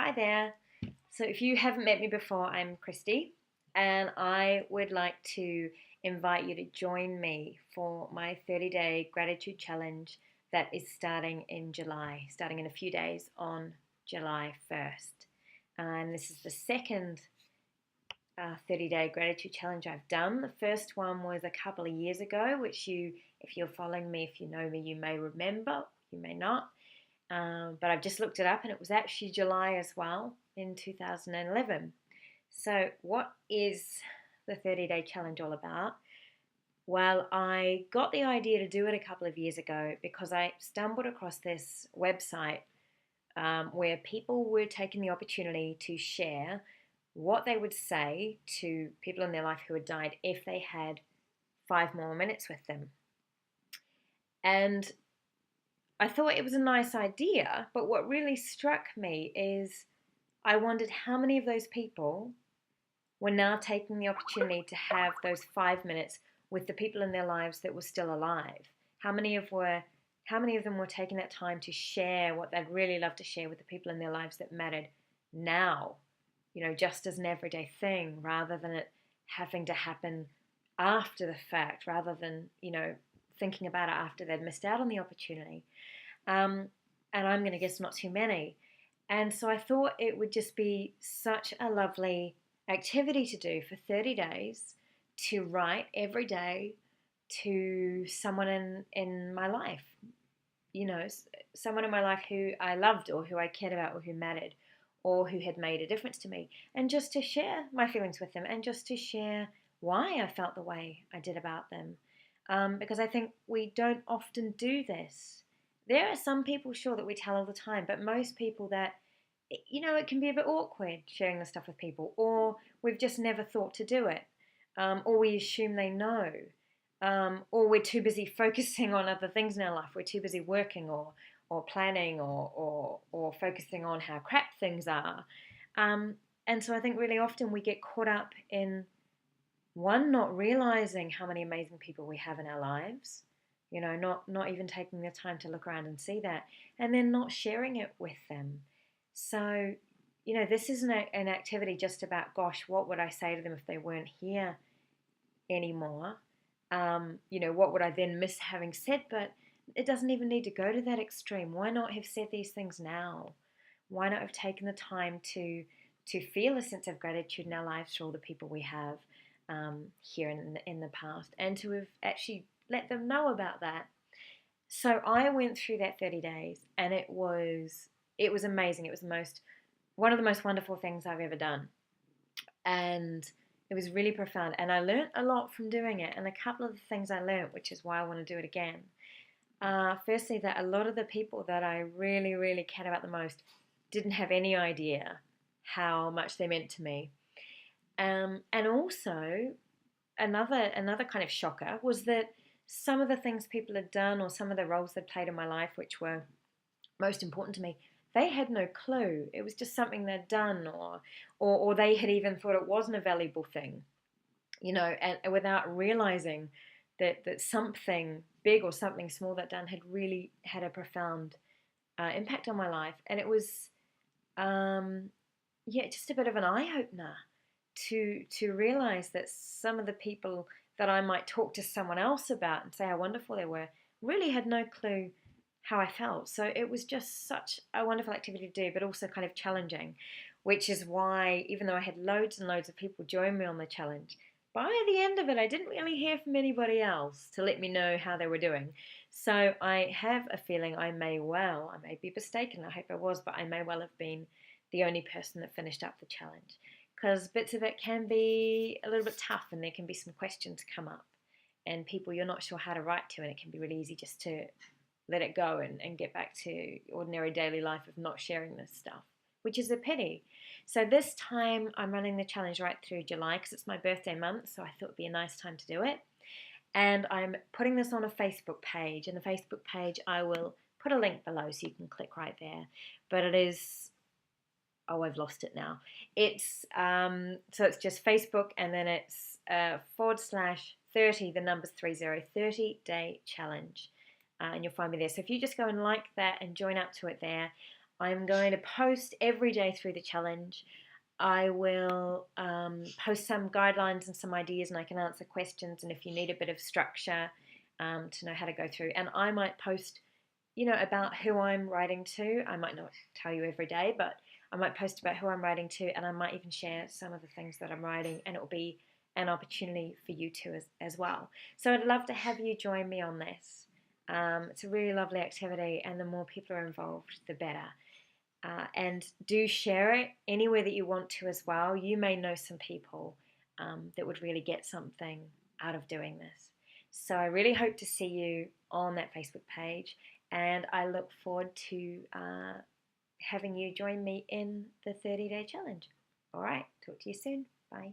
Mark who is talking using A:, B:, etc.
A: Hi there. So, if you haven't met me before, I'm Christy, and I would like to invite you to join me for my 30-day gratitude challenge that is starting in July, starting in a few days on July 1st. And this is the second 30-day gratitude challenge I've done. The first one was a couple of years ago, which if you're following me, if you know me, you may remember, you may not. But I've just looked it up and it was actually July as well in 2011. So, what is the 30-day challenge all about? Well, I got the idea to do it a couple of years ago because I stumbled across this website where people were taking the opportunity to share what they would say to people in their life who had died if they had 5 more minutes with them. And I thought it was a nice idea, but what really struck me is I wondered how many of those people were now taking the opportunity to have those 5 minutes with the people in their lives that were still alive. How many of them were taking that time to share what they'd really love to share with the people in their lives that mattered now, just as an everyday thing, rather than it having to happen after the fact, rather than, thinking about it after they'd missed out on the opportunity. And I'm going to guess not too many. And so I thought it would just be such a lovely activity to do for 30 days to write every day to someone in my life, someone in my life who I loved or who I cared about or who mattered or who had made a difference to me, and just to share my feelings with them and just to share why I felt the way I did about them. Because I think we don't often do this. There are some people, sure, that we tell all the time, but most people that, it can be a bit awkward sharing the stuff with people, or we've just never thought to do it, or we assume they know, or we're too busy focusing on other things in our life. We're too busy working or planning or focusing on how crap things are. And so I think really often we get caught up in not realizing how many amazing people we have in our lives, not even taking the time to look around and see that, and then not sharing it with them. So, this isn't an activity just about, gosh, what would I say to them if they weren't here anymore? What would I then miss having said? But it doesn't even need to go to that extreme. Why not have said these things now? Why not have taken the time to feel a sense of gratitude in our lives for all the people we have here in the past, and to have actually let them know about that. So I went through that 30 days, and it was amazing. It was one of the most wonderful things I've ever done, and it was really profound. And I learned a lot from doing it. And a couple of the things I learned, which is why I want to do it again. Firstly, that a lot of the people that I really, really cared about the most didn't have any idea how much they meant to me. And also, another kind of shocker was that some of the things people had done, or some of the roles they'd played in my life, which were most important to me, they had no clue. It was just something they'd done, or they had even thought it wasn't a valuable thing, and without realizing that something big or something small that done had really had a profound impact on my life. And it was, just a bit of an eye-opener to realize that some of the people that I might talk to someone else about and say how wonderful they were really had no clue how I felt. So it was just such a wonderful activity to do, but also kind of challenging, which is why, even though I had loads and loads of people join me on the challenge, by the end of it, I didn't really hear from anybody else to let me know how they were doing. So I have a feeling I may be mistaken, I hope I was, but I may well have been the only person that finished up the challenge, because bits of it can be a little bit tough, and there can be some questions come up and people you're not sure how to write to, and it can be really easy just to let it go and get back to ordinary daily life of not sharing this stuff, which is a pity. So this time I'm running the challenge right through July because it's my birthday month, so I thought it'd be a nice time to do it. And I'm putting this on a Facebook page, and the Facebook page, I will put a link below so you can click right there. But it is, oh, I've lost it now. It's so it's just Facebook, and then it's /30, the number's 30 day challenge, and you'll find me there. So if you just go and like that and join up to it there, I'm going to post every day through the challenge. I will post some guidelines and some ideas, and I can answer questions. And if you need a bit of structure to know how to go through, and I might post, about who I'm writing to. I might not tell you every day, but I might post about who I'm writing to, and I might even share some of the things that I'm writing, and it will be an opportunity for you to as well. So I'd love to have you join me on this. It's a really lovely activity, and the more people are involved, the better. And do share it anywhere that you want to as well. You may know some people that would really get something out of doing this. So I really hope to see you on that Facebook page, and I look forward to having you join me in the 30-day challenge. All right, talk to you soon. Bye.